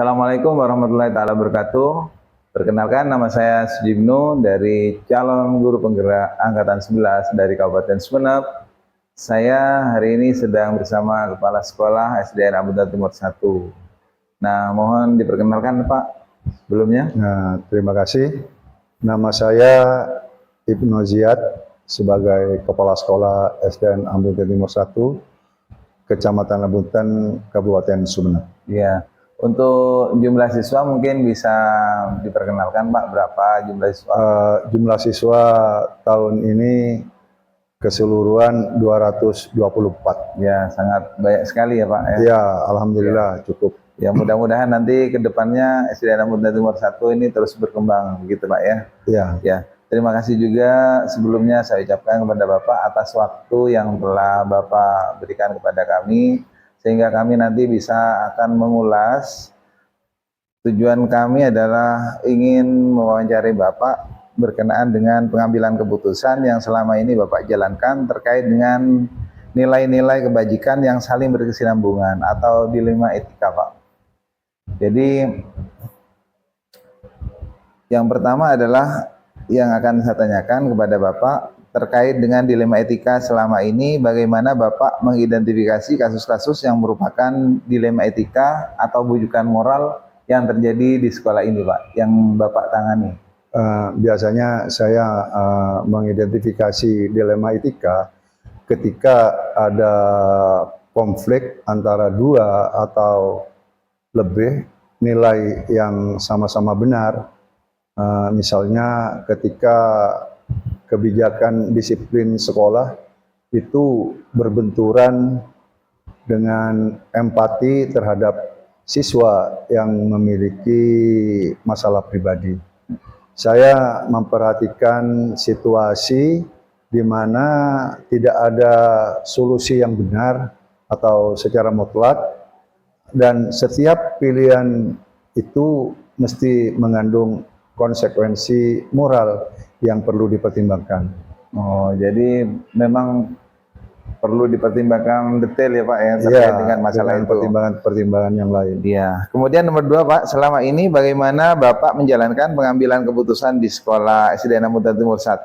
Assalamualaikum warahmatullahi taala wabarakatuh. Perkenalkan, nama saya Sudibno dari calon guru penggerak angkatan 11 dari Kabupaten Sumeneb. Saya hari ini sedang bersama Kepala Sekolah SDN Amuntan Timur 1. Nah, mohon diperkenalkan Pak sebelumnya. Nah, terima kasih. Nama saya Ibnu Ziyad sebagai Kepala Sekolah SDN Amuntan Timur 1, Kecamatan Amuntan, Kabupaten Sumeneb. Ya, untuk jumlah siswa mungkin bisa diperkenalkan Pak, berapa jumlah siswa? Jumlah siswa tahun ini keseluruhan 224. Ya, sangat banyak sekali ya Pak ya. Ya, alhamdulillah cukup. Ya, mudah-mudahan nanti ke depannya SDN Amuntan Timur 1 ini terus berkembang begitu Pak ya. Ya. Ya, terima kasih juga sebelumnya saya ucapkan kepada Bapak atas waktu yang telah Bapak berikan kepada kami, sehingga kami nanti bisa akan mengulas. Tujuan kami adalah ingin mewawancari Bapak berkenaan dengan pengambilan keputusan yang selama ini Bapak jalankan terkait dengan nilai-nilai kebajikan yang saling berkesinambungan atau dilema etika Pak. Jadi yang pertama adalah yang akan saya tanyakan kepada Bapak terkait dengan dilema etika selama ini, bagaimana Bapak mengidentifikasi kasus-kasus yang merupakan dilema etika atau bujukan moral yang terjadi di sekolah ini Pak, yang Bapak tangani? Biasanya saya mengidentifikasi dilema etika ketika ada konflik antara dua atau lebih nilai yang sama-sama benar. Misalnya ketika kebijakan disiplin sekolah itu berbenturan dengan empati terhadap siswa yang memiliki masalah pribadi. Saya memperhatikan situasi di mana tidak ada solusi yang benar atau secara mutlak, dan setiap pilihan itu mesti mengandung konsekuensi moral yang perlu dipertimbangkan. Oh, jadi memang perlu dipertimbangkan detail ya Pak ya terkait dengan masalah itu. Pertimbangan-pertimbangan yang lain. Iya. Kemudian nomor 2 Pak, selama ini bagaimana Bapak menjalankan pengambilan keputusan di sekolah SDN Amuntan Timur 1,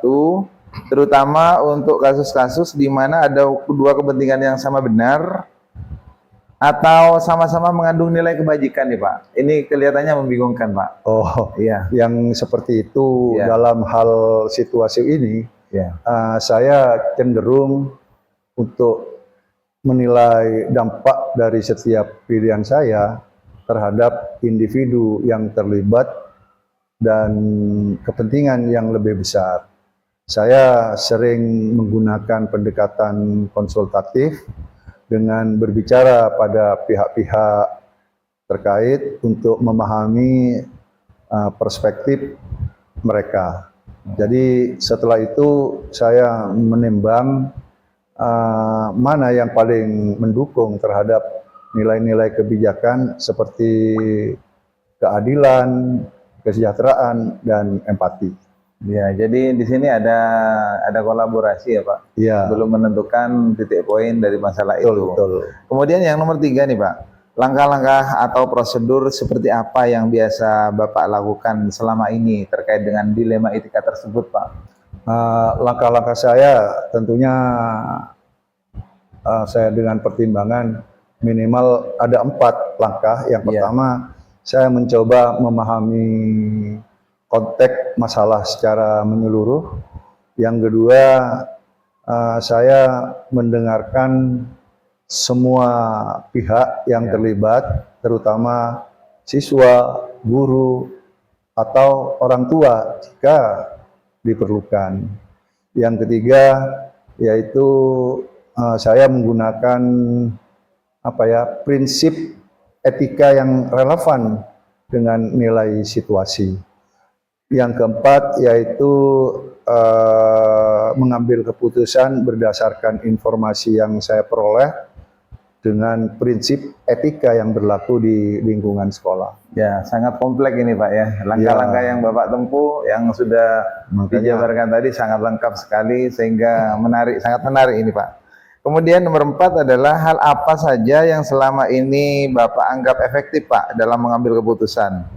terutama untuk kasus-kasus di mana ada kedua kepentingan yang sama benar atau sama-sama mengandung nilai kebajikan nih Pak? Ini kelihatannya membingungkan Pak. Oh, iya. Yang seperti itu dalam hal situasi ini, saya cenderung untuk menilai dampak dari setiap pilihan saya terhadap individu yang terlibat dan kepentingan yang lebih besar. Saya sering menggunakan pendekatan konsultatif dengan berbicara pada pihak-pihak terkait untuk memahami perspektif mereka. Jadi setelah itu saya menimbang mana yang paling mendukung terhadap nilai-nilai kebijakan seperti keadilan, kesejahteraan, dan empati. Ya, jadi di sini ada kolaborasi ya Pak. Ya. Belum menentukan titik poin dari masalah itu. Betul. Kemudian yang nomor 3 nih Pak, langkah-langkah atau prosedur seperti apa yang biasa Bapak lakukan selama ini terkait dengan dilema etika tersebut Pak? Langkah-langkah saya tentunya saya dengan pertimbangan minimal ada 4 langkah. Yang pertama, saya mencoba memahami konteks masalah secara menyeluruh. Yang kedua, saya mendengarkan semua pihak yang terlibat, terutama siswa, guru, atau orang tua jika diperlukan. Yang ketiga, yaitu saya menggunakan prinsip etika yang relevan dengan nilai situasi. Yang keempat, yaitu mengambil keputusan berdasarkan informasi yang saya peroleh dengan prinsip etika yang berlaku di lingkungan sekolah. Ya, sangat kompleks ini Pak ya. Langkah-langkah yang Bapak tempuh yang sudah dijabarkan tadi sangat lengkap sekali sehingga sangat menarik ini Pak. Kemudian nomor 4 adalah hal apa saja yang selama ini Bapak anggap efektif Pak dalam mengambil keputusan,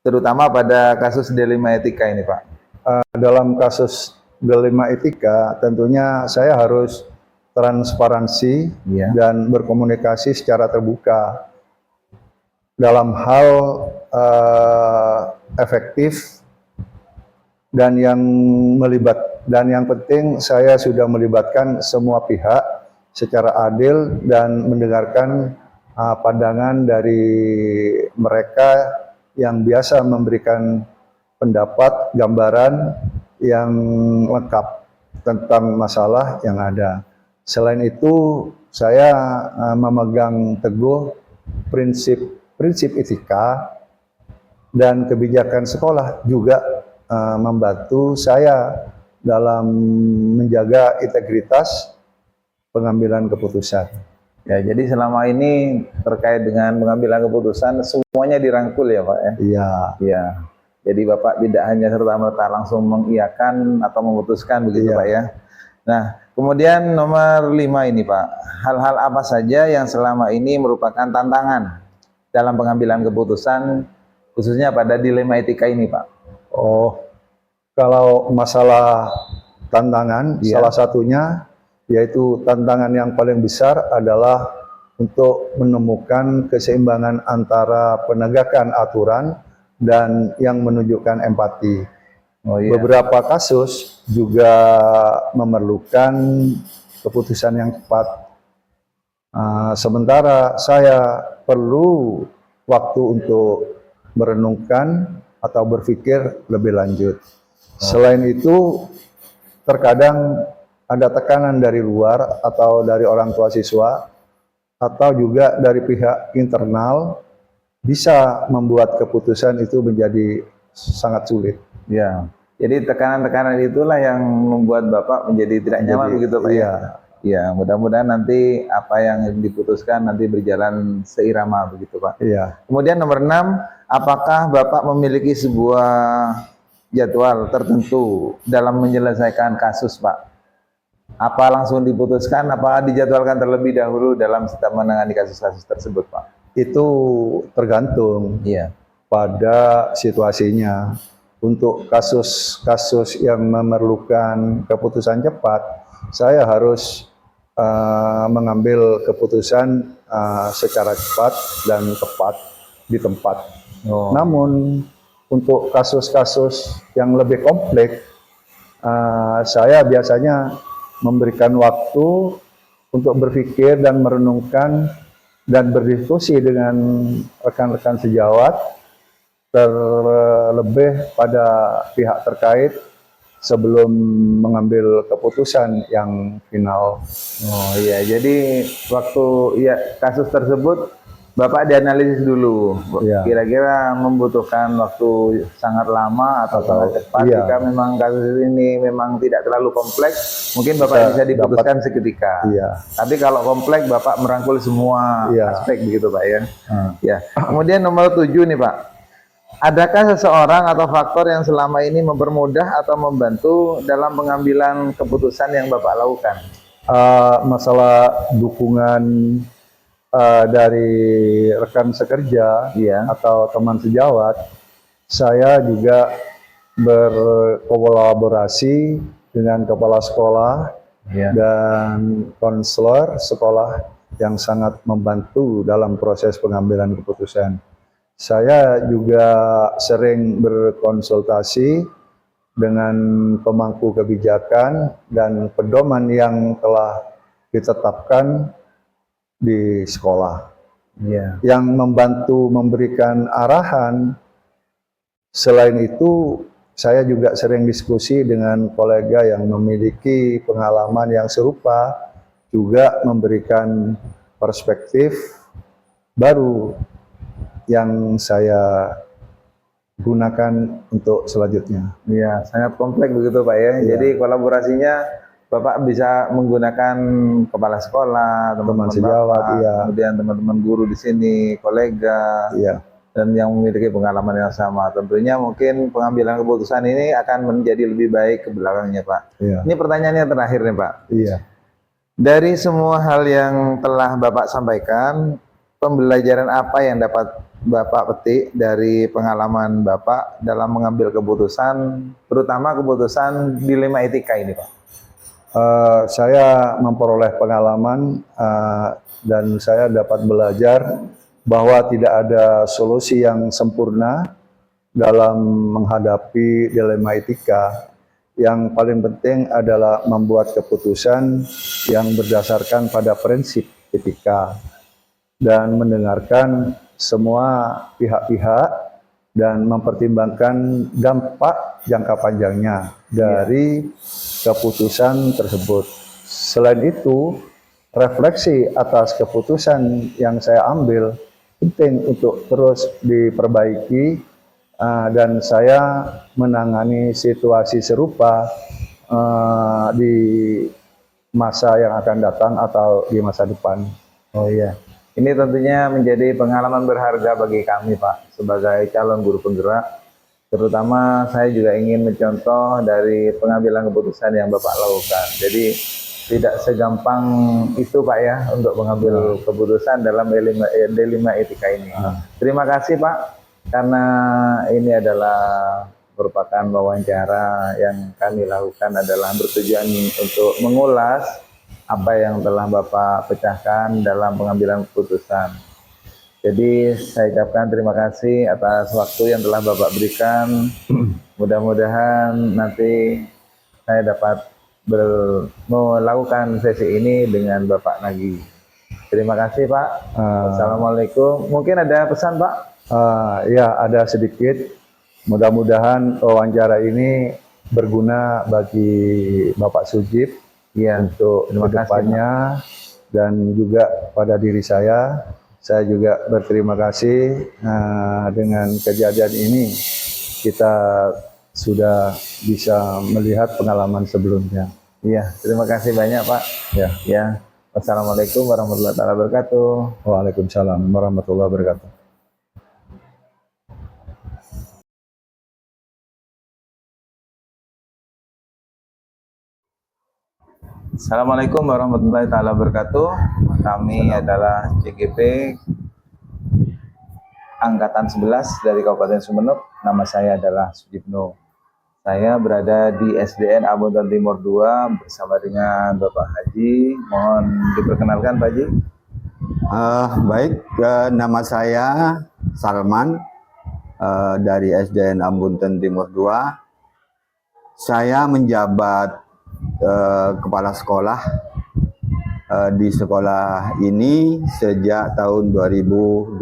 terutama pada kasus dilema etika ini Pak. Dalam kasus dilema etika, tentunya saya harus transparansi Iya. dan berkomunikasi secara terbuka dalam hal efektif dan yang penting saya sudah melibatkan semua pihak secara adil dan mendengarkan pandangan dari mereka yang biasa memberikan pendapat, gambaran yang lengkap tentang masalah yang ada. Selain itu, saya memegang teguh prinsip etika dan kebijakan sekolah juga membantu saya dalam menjaga integritas pengambilan keputusan. Ya, jadi selama ini terkait dengan pengambilan keputusan semuanya dirangkul ya Pak ya? Iya. Iya. Jadi Bapak tidak hanya serta-merta langsung mengiyakan atau memutuskan begitu Iya. Pak ya. Nah, kemudian nomor 5 ini Pak, hal-hal apa saja yang selama ini merupakan tantangan dalam pengambilan keputusan khususnya pada dilema etika ini Pak? Oh, kalau masalah tantangan, Iya. salah satunya yaitu tantangan yang paling besar adalah untuk menemukan keseimbangan antara penegakan aturan dan yang menunjukkan empati. Oh iya. Beberapa kasus juga memerlukan keputusan yang cepat. Sementara saya perlu waktu untuk merenungkan atau berpikir lebih lanjut. Selain itu, terkadang ada tekanan dari luar atau dari orang tua siswa atau juga dari pihak internal bisa membuat keputusan itu menjadi sangat sulit. Ya. Jadi tekanan-tekanan itulah yang membuat Bapak menjadi tidak nyaman begitu Pak iya. ya? Ya, mudah-mudahan nanti apa yang diputuskan nanti berjalan seirama begitu Pak. Iya. Kemudian nomor 6, apakah Bapak memiliki sebuah jadwal tertentu dalam menyelesaikan kasus Pak? Apa langsung diputuskan, apa dijadwalkan terlebih dahulu dalam setiap menangani kasus-kasus tersebut Pak? Itu tergantung Iya. pada situasinya. Untuk kasus-kasus yang memerlukan keputusan cepat, saya harus mengambil keputusan secara cepat dan tepat di tempat. Oh. Namun untuk kasus-kasus yang lebih kompleks, saya biasanya memberikan waktu untuk berpikir dan merenungkan dan berdiskusi dengan rekan-rekan sejawat, terlebih pada pihak terkait sebelum mengambil keputusan yang final. Oh iya, jadi waktu ya kasus tersebut Bapak dianalisis dulu, Iya. kira-kira membutuhkan waktu sangat lama atau sangat cepat. iya. Jika memang kasus ini memang tidak terlalu kompleks, mungkin Bapak bisa diputuskan seketika. Iya. Tapi kalau kompleks, Bapak merangkul semua Iya. aspek begitu Pak ya. Ya. Kemudian nomor 7 nih Pak, adakah seseorang atau faktor yang selama ini mempermudah atau membantu dalam pengambilan keputusan yang Bapak lakukan? Masalah dukungan dari rekan sekerja Iya. atau teman sejawat, saya juga berkolaborasi dengan kepala sekolah Iya. dan konselor sekolah yang sangat membantu dalam proses pengambilan keputusan. Saya juga sering berkonsultasi dengan pemangku kebijakan dan pedoman yang telah ditetapkan di sekolah, Iya. yang membantu memberikan arahan. Selain itu, saya juga sering diskusi dengan kolega yang memiliki pengalaman yang serupa, juga memberikan perspektif baru yang saya gunakan untuk selanjutnya. Iya, sangat kompleks begitu Pak ya. Iya. Jadi kolaborasinya Bapak bisa menggunakan kepala sekolah, teman-teman sejawat, Bapak, iya. kemudian teman-teman guru di sini, kolega, Iya. dan yang memiliki pengalaman yang sama. Tentunya mungkin pengambilan keputusan ini akan menjadi lebih baik ke belakangnya Pak. Iya. Ini pertanyaannya terakhir nih Pak. Iya. Dari semua hal yang telah Bapak sampaikan, pembelajaran apa yang dapat Bapak petik dari pengalaman Bapak dalam mengambil keputusan, terutama keputusan dilema etika ini, Pak? Saya memperoleh pengalaman dan saya dapat belajar bahwa tidak ada solusi yang sempurna dalam menghadapi dilema etika. Yang paling penting adalah membuat keputusan yang berdasarkan pada prinsip etika dan mendengarkan semua pihak-pihak dan mempertimbangkan dampak jangka panjangnya dari keputusan tersebut. Selain itu, refleksi atas keputusan yang saya ambil penting untuk terus diperbaiki dan saya menangani situasi serupa di masa yang akan datang atau di masa depan. Oh iya, ini tentunya menjadi pengalaman berharga bagi kami, Pak, sebagai calon guru penggerak. Terutama saya juga ingin mencontoh dari pengambilan keputusan yang Bapak lakukan. Jadi tidak segampang itu, Pak, ya, untuk mengambil keputusan dalam dilema etika ini. Terima kasih, Pak, karena ini adalah merupakan wawancara yang kami lakukan adalah bertujuan untuk mengulas apa yang telah Bapak pecahkan dalam pengambilan keputusan. Jadi saya ucapkan terima kasih atas waktu yang telah Bapak berikan. Mudah-mudahan nanti saya dapat melakukan sesi ini dengan Bapak lagi. Terima kasih, Pak. Assalamualaikum. Mungkin ada pesan, Pak? Ya, ada sedikit. Mudah-mudahan wawancara ini berguna bagi Bapak Sujib untuk kedepannya dan juga pada diri saya. Saya juga berterima kasih dengan kejadian ini kita sudah bisa melihat pengalaman sebelumnya. Iya, terima kasih banyak, Pak. Ya. Wassalamualaikum warahmatullahi wabarakatuh. Waalaikumsalam warahmatullahi wabarakatuh. Assalamualaikum warahmatullahi wabarakatuh. Kami adalah CGP Angkatan 11 dari Kabupaten Sumeneb. Nama saya adalah Sujibno. Saya berada di SDN Ambon Timur 2 bersama dengan Bapak Haji. Mohon diperkenalkan, Pak Haji. Baik, nama saya Salman dari SDN Ambon Timur 2. Saya menjabat kepala sekolah di sekolah ini sejak tahun 2021.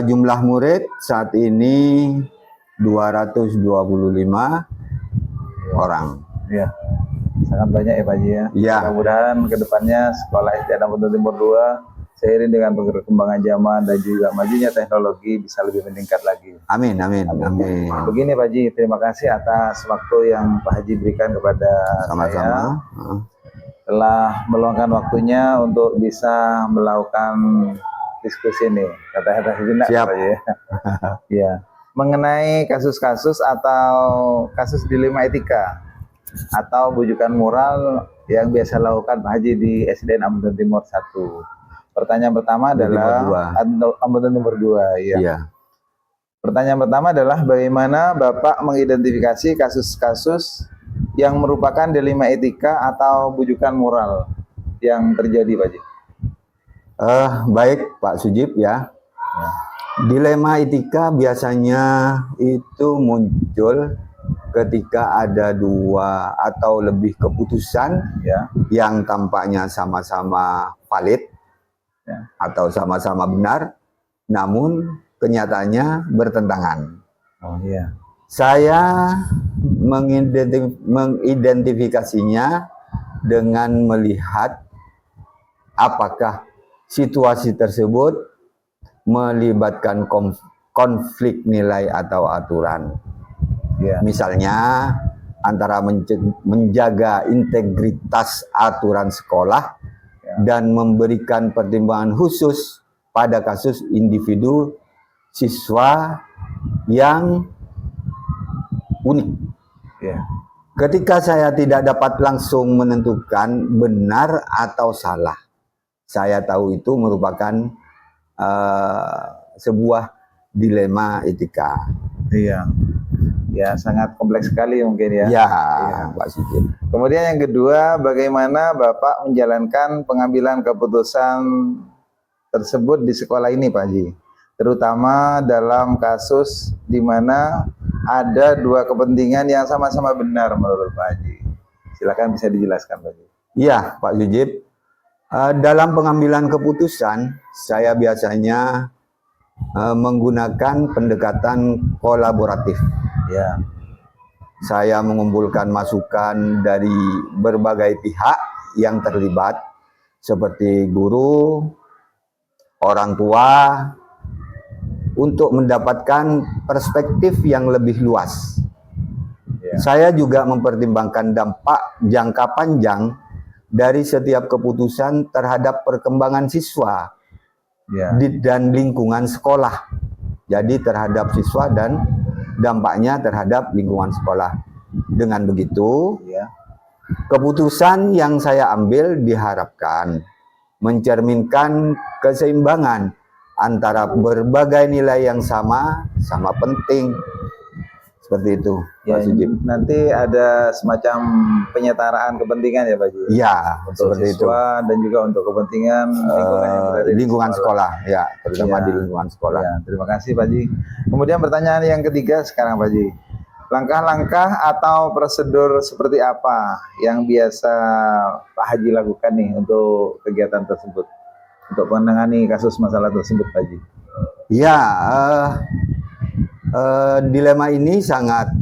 Jumlah murid saat ini 225 orang. Ya, sangat banyak ya, Pak Haji, ya. Ya. Mudah-mudahan kedepannya sekolah SDN Ambon Timur 2 seiring dengan perkembangan zaman dan juga majunya teknologi bisa lebih meningkat lagi. Amin, amin, amin. Begini, Pak Haji, terima kasih atas waktu yang Pak Haji berikan kepada Sama-sama. saya. Telah meluangkan waktunya untuk bisa melakukan diskusi ini. Kata-kata sejenak, Siap. Pak Haji. Ya, mengenai kasus-kasus atau kasus dilema etika atau bujukan moral yang biasa lakukan Pak Haji di SDN Ambon Timur 1. Pertanyaan pertama adalah Ambon Timur 2, ya. Iya. Pertanyaan pertama adalah bagaimana Bapak mengidentifikasi kasus-kasus yang merupakan dilema etika atau bujukan moral yang terjadi, Pak Haji? Baik, Pak Sujib ya. Dilema etika biasanya itu muncul ketika ada dua atau lebih keputusan yang tampaknya sama-sama valid atau sama-sama benar, namun kenyataannya bertentangan. Oh iya. Saya mengidentifikasinya dengan melihat apakah situasi tersebut melibatkan konflik nilai atau aturan. Misalnya antara menjaga integritas aturan sekolah dan memberikan pertimbangan khusus pada kasus individu siswa yang unik. ketika saya tidak dapat langsung menentukan benar atau salah, saya tahu itu merupakan sebuah dilema etika. Iya. Ya, sangat kompleks sekali mungkin ya. Ya, Iya. Pak Sigit. Kemudian yang kedua, bagaimana Bapak menjalankan pengambilan keputusan tersebut di sekolah ini, Pak Haji? Terutama dalam kasus di mana ada dua kepentingan yang sama-sama benar menurut Pak Haji. Silakan bisa dijelaskan, Pak Haji. Iya, Pak Sujib. Dalam pengambilan keputusan, saya biasanya menggunakan pendekatan kolaboratif. Ya, Saya mengumpulkan masukan dari berbagai pihak yang terlibat, seperti guru, orang tua, untuk mendapatkan perspektif yang lebih luas. ya, Saya juga mempertimbangkan dampak jangka panjang dari setiap keputusan terhadap perkembangan siswa ya, dan lingkungan sekolah. Jadi terhadap siswa dan dampaknya terhadap lingkungan sekolah. Dengan begitu, ya, keputusan yang saya ambil diharapkan mencerminkan keseimbangan antara berbagai nilai yang sama penting. Seperti itu, ya. Pak Sujib. Nanti ada semacam penyetaraan kepentingan ya, Pak Haji? Ya, Untuk seperti itu. siswa dan juga untuk kepentingan lingkungan yang berada di Lingkungan sekolah, ya, terutama Ya. di lingkungan sekolah. Ya, terima kasih Pak Haji. Kemudian pertanyaan yang ketiga sekarang Pak Haji. Langkah-langkah atau prosedur seperti apa yang biasa Pak Haji lakukan nih untuk kegiatan tersebut? Untuk menangani kasus masalah tersebut Pak Haji. Ya, dilema ini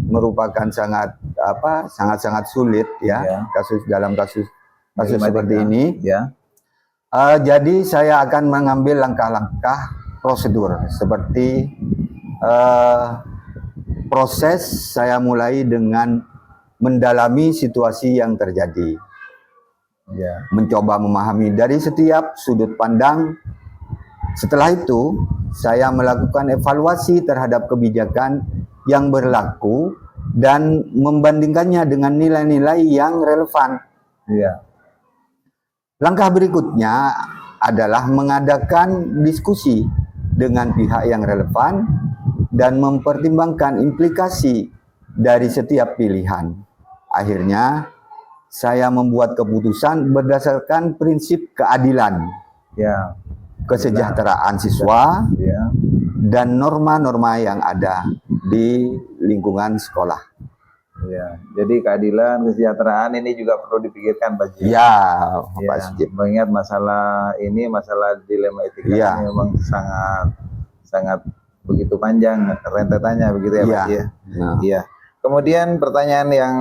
merupakan sangat sulit ya, Ya. dalam kasus Dilema seperti etika. ini. Ya, Jadi saya akan mengambil langkah-langkah prosedur seperti proses. Saya mulai dengan mendalami situasi yang terjadi, ya, mencoba memahami dari setiap sudut pandang. Setelah itu, saya melakukan evaluasi terhadap kebijakan yang berlaku dan membandingkannya dengan nilai-nilai yang relevan. ya, Langkah berikutnya adalah mengadakan diskusi dengan pihak yang relevan dan mempertimbangkan implikasi dari setiap pilihan. Akhirnya, saya membuat keputusan berdasarkan prinsip keadilan, ya, kesejahteraan siswa, ya, dan norma-norma yang ada di lingkungan sekolah. ya. Jadi keadilan, kesejahteraan ini juga perlu dipikirkan Pak Haji. Ya, Ya, Pak Sujib. mengingat masalah dilema etika Ya. ini memang sangat begitu panjang rentetannya begitu ya Pak Ya. Haji ya. Nah, Iya. Kemudian pertanyaan yang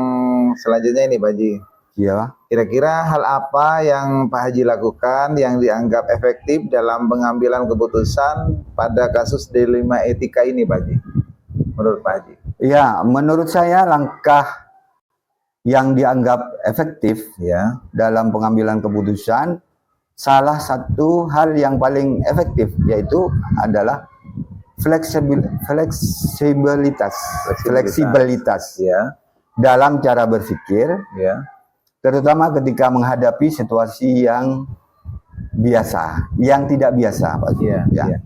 selanjutnya ini Pak Haji. iya. Kira-kira hal apa yang Pak Haji lakukan yang dianggap efektif dalam pengambilan keputusan pada kasus dilema etika ini Pak Haji? Menurut Pak Haji. Ya, menurut saya langkah yang dianggap efektif Ya. dalam pengambilan keputusan, salah satu hal yang paling efektif yaitu adalah fleksibilitas Ya. dalam cara berpikir, Ya. terutama ketika menghadapi situasi yang biasa, yang tidak biasa, Pak. Iya. Ya. Ya.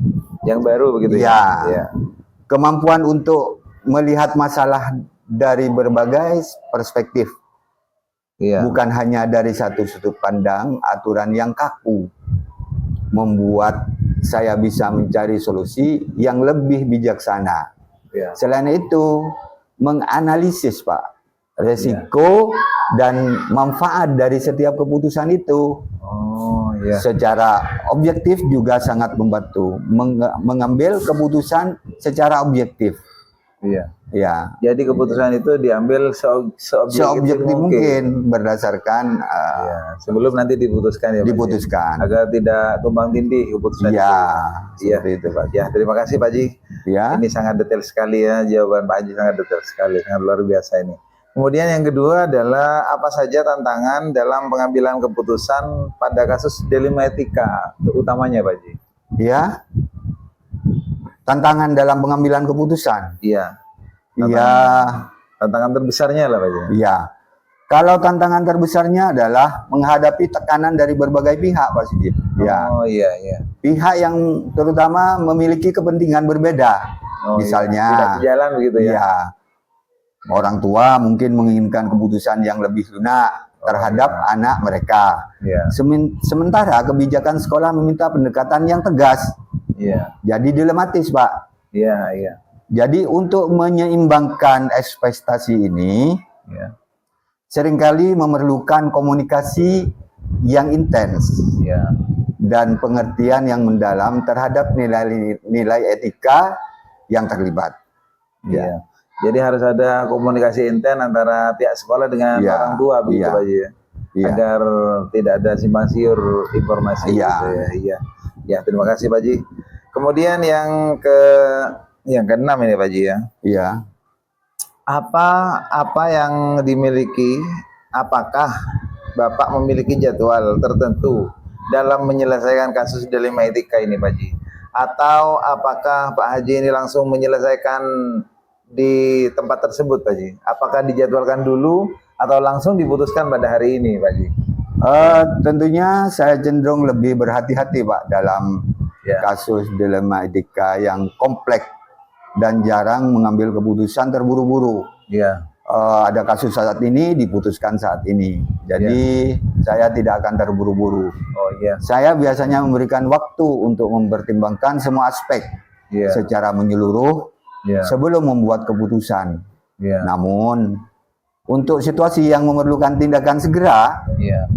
Yang baru begitu Ya. ya. Ya. Kemampuan untuk melihat masalah dari berbagai perspektif, Iya. bukan hanya dari satu sudut pandang, aturan yang kaku, membuat saya bisa mencari solusi yang lebih bijaksana. Ya. Selain itu, menganalisis, Pak, resiko dan manfaat dari setiap keputusan itu Oh, iya. secara objektif juga sangat membantu mengambil keputusan secara objektif. Iya. Ya, Jadi keputusan itu diambil seobjektif mungkin berdasarkan Ya, sebelum nanti diputuskan ya, Pak Haji. diputuskan. Agar tidak tumbang tindih keputusan Ya, itu. Iya. seperti itu, Pak. Ya, terima kasih Pak Haji. Ya, Ini sangat detail sekali ya, jawaban Pak Haji sangat detail sekali, sangat luar biasa ini. Kemudian yang kedua adalah apa saja tantangan dalam pengambilan keputusan pada kasus dilema etika, utamanya Pak Haji. ya. Tantangan dalam pengambilan keputusan. Iya. Ya, Tantangan terbesarnya lah Pak Haji. Ya, kalau tantangan terbesarnya adalah menghadapi tekanan dari berbagai pihak, Pak Sigit. Ya, Oh iya iya. pihak yang terutama memiliki kepentingan berbeda. Oh, Misalnya, iya. Tidak sejalan begitu ya. ya, orang tua mungkin menginginkan keputusan yang lebih lunak terhadap anak mereka. Iya. Sementara kebijakan sekolah meminta pendekatan yang tegas. Iya. Jadi dilematis, Pak. Iya iya. Jadi untuk menyeimbangkan ekspektasi ini, Iya. seringkali memerlukan komunikasi yang intens Iya. dan pengertian yang mendalam terhadap nilai etika yang terlibat. Iya. Jadi harus ada komunikasi intens antara pihak sekolah dengan Iya, orang tua begitu iya. Pak Haji ya. Iya. Agar tidak ada simpang siur informasi Iya. gitu ya. Iya. Ya, terima kasih Pak Haji. Kemudian yang keenam ini Pak Haji ya. Iya. Apa yang dimiliki, apakah Bapak memiliki jadwal tertentu dalam menyelesaikan kasus dilema etika ini Pak Haji? Atau apakah Pak Haji ini langsung menyelesaikan di tempat tersebut Pak Haji? Apakah dijadwalkan dulu atau langsung diputuskan pada hari ini Pak Haji? Tentunya saya cenderung lebih berhati-hati, Pak, dalam Ya. kasus dilema etika yang kompleks dan jarang mengambil keputusan terburu-buru. Iya. Ada kasus saat ini diputuskan saat ini. Jadi saya tidak akan terburu-buru. Oh iya. Saya biasanya memberikan waktu untuk mempertimbangkan semua aspek Iya. secara menyeluruh Iya. sebelum membuat keputusan. Iya. Namun untuk situasi yang memerlukan tindakan segera, Iya.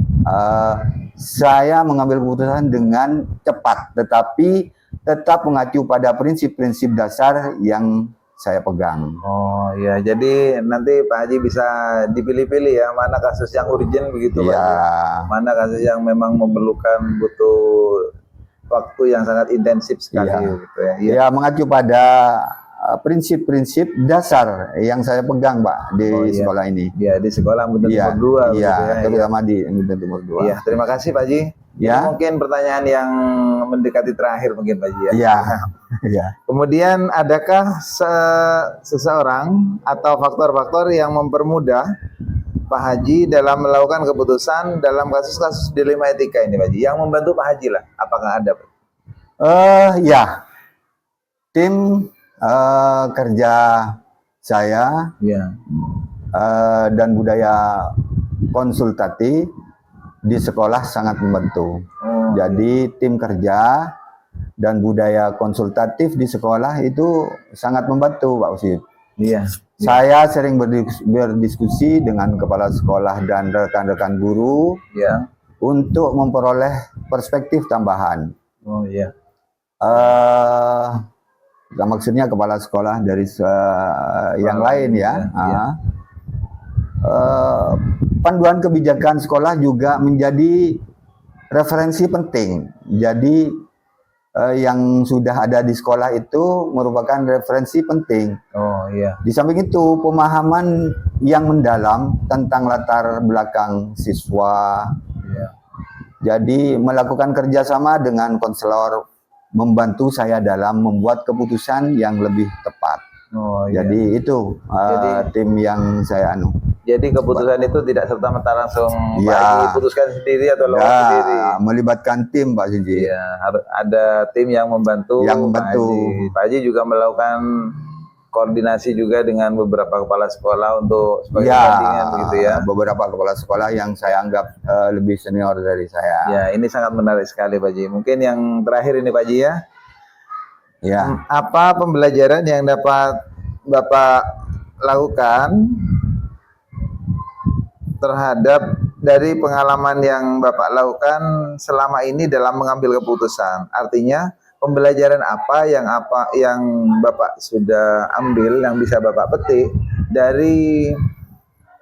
saya mengambil keputusan dengan cepat, tetapi tetap mengacu pada prinsip-prinsip dasar yang saya pegang. Oh iya, jadi nanti Pak Haji bisa dipilih-pilih ya, mana kasus yang urgent begitu Pak Ya, Haji. Mana kasus yang memang butuh waktu yang sangat intensif sekali Iya. gitu ya. Iya. ya mengacu pada prinsip-prinsip dasar yang saya pegang, Pak, di Oh, iya. sekolah ini. Ya, di sekolah Muten Iya, Timur 2 iya, begitu ya. terutama di Muten Timur 2. Iya, terima kasih Pak Haji. Ya. Ini mungkin pertanyaan yang mendekati terakhir mungkin Pak Haji ya. Iya, iya. Kemudian adakah seseorang atau faktor-faktor yang mempermudah Pak Haji dalam melakukan keputusan dalam kasus-kasus dilema etika ini Pak Haji? Yang membantu Pak Haji lah, apakah ada Pak? Ya, tim kerja saya Iya. dan budaya konsultatif di sekolah sangat membantu. Oh, Jadi tim kerja dan budaya konsultatif di sekolah itu sangat membantu, Pak Usid. iya. Saya sering berdiskusi dengan kepala sekolah dan rekan-rekan guru Iya. untuk memperoleh perspektif tambahan. Oh iya. Maksudnya kepala sekolah dari yang lain ya. Iya. Panduan kebijakan sekolah juga menjadi referensi penting. Jadi yang sudah ada di sekolah itu merupakan referensi penting. Oh iya. Di samping itu, pemahaman yang mendalam tentang latar belakang siswa. Iya. Jadi melakukan kerjasama dengan konselor membantu saya dalam membuat keputusan yang lebih tepat. Oh iya. Jadi itu Jadi- tim yang saya anu. Jadi keputusan itu tidak serta-merta langsung Pak Iya. Haji putuskan sendiri atau lawan sendiri. Melibatkan tim, Pak Suji. Iya, harus ada tim yang membantu. Yang membantu. Pak Haji. Pak Haji juga melakukan koordinasi juga dengan beberapa kepala sekolah untuk sebagai bandingan begitu ya. Beberapa kepala sekolah yang saya anggap lebih senior dari saya. Ya, ini sangat menarik sekali Pak Haji. Mungkin yang terakhir ini Pak Haji ya. Ya. Apa pembelajaran yang dapat Bapak lakukan terhadap dari pengalaman yang Bapak lakukan selama ini dalam mengambil keputusan? Artinya pembelajaran apa yang Bapak sudah ambil, yang bisa Bapak petik dari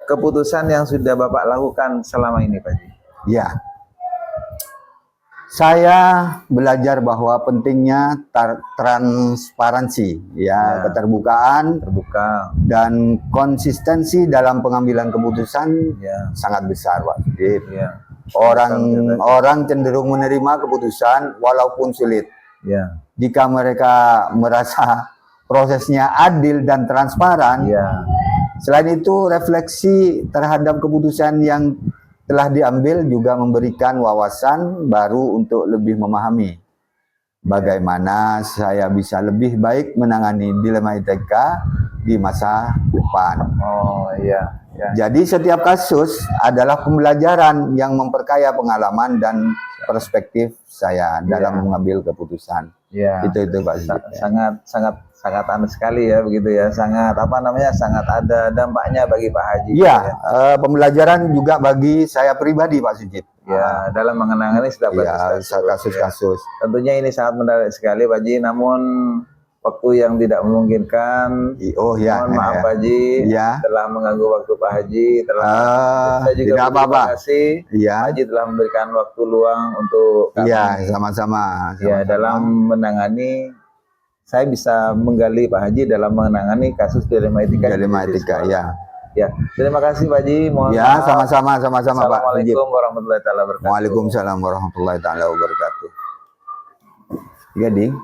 keputusan yang sudah Bapak lakukan selama ini, Pak Haji? Ya. Saya belajar bahwa pentingnya transparansi, Ya. keterbukaan Terbuka. dan konsistensi dalam pengambilan keputusan Ya. sangat besar, Pak Sudir. Ya. Orang cenderung menerima keputusan walaupun sulit. Ya. Jika mereka merasa prosesnya adil dan transparan, Ya. Selain itu, refleksi terhadap keputusan yang telah diambil juga memberikan wawasan baru untuk lebih memahami bagaimana saya bisa lebih baik menangani dilema ITK di masa depan. Oh iya. Ya. Jadi setiap kasus adalah pembelajaran yang memperkaya pengalaman dan perspektif saya dalam mengambil keputusan. Ya. Itu Pak Sigit. Sangat anu sekali ya begitu ya. Sangat sangat ada dampaknya bagi Pak Haji. Iya, pembelajaran juga bagi saya pribadi Pak Sigit. Ya, dalam mengenangani setiap kasus-kasus. Tentunya ini sangat menarik sekali Pak Haji, namun waktu yang tidak memungkinkan. Mohon maaf Pak Haji, telah mengganggu waktu Pak Haji. Saya juga tidak apa-apa. Terima kasih. Pak Haji telah memberikan waktu luang untuk kami. Iya, sama-sama. Ya, dalam menangani, saya bisa menggali Pak Haji dalam menangani kasus dilema etika. Ya. Ya, terima kasih Pak Haji. Mohon ya, maaf. sama-sama Pak. Assalamualaikum warahmatullahi wabarakatuh. Waalaikumsalam warahmatullahi wabarakatuh. Jadi